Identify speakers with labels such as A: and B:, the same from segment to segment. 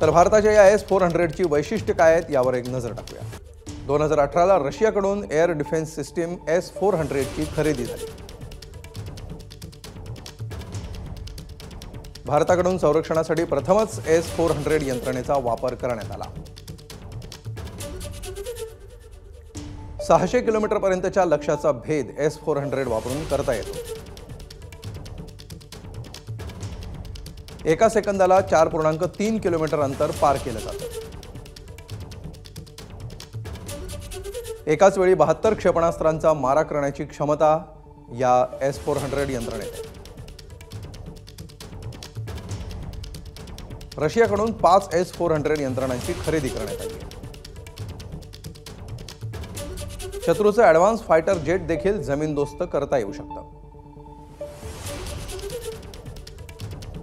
A: तर भारताच्या या S-400 ची वैशिष्ट्ये काय आहेत यावर एक नजर टाकूया। 2018ला रशियाकडून एअर डिफेन्स सिस्टीम S-400 ची खरेदी झाली। भारताकडून संरक्षणासाठी प्रथमच S-400 यंत्रणेचा वापर करण्यात आला। 600 किलोमीटरपर्यंतच्या लक्ष्याचा भेद S-400 वापरून करता येतो। एका सेकंदाला 4.3 किलोमीटर अंतर पार केलं जातं। एकाच वेळी 72 क्षेपणास्त्रांचा मारा करण्याची क्षमता या S-400 यंत्रणेत आहे। रशियाकडून 5 S-400 यंत्रणांची खरेदी करण्यात आली आहे। शत्रूचे ॲडव्हान्स फायटर जेट देखील जमीनदोस्त करता येऊ शकतं।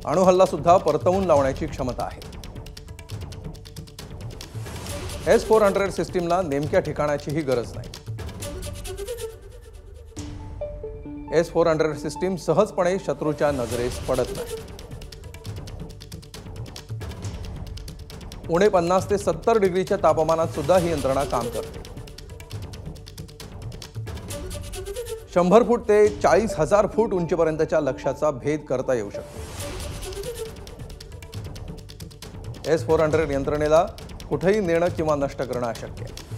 A: अणुहल्ला सुद्धा परतवून लावण्याची क्षमता आहे। S-400 सिस्टीमला नेमक्या ठिकाणाचीही गरज नाही। S-400 सिस्टीम सहजपणे शत्रूच्या नजरेस पडत नाही। उणे 50 ते 70 डिग्रीच्या तापमानात सुद्धा ही यंत्रणा काम करते। 100 फूट ते 40,000 फूट उंचीपर्यंतच्या लक्ष्याचा भेद करता येऊ शकतो। S-400 यंत्रणेला कुठेही नेणं किंवा नष्ट करणं अशक्य आहे।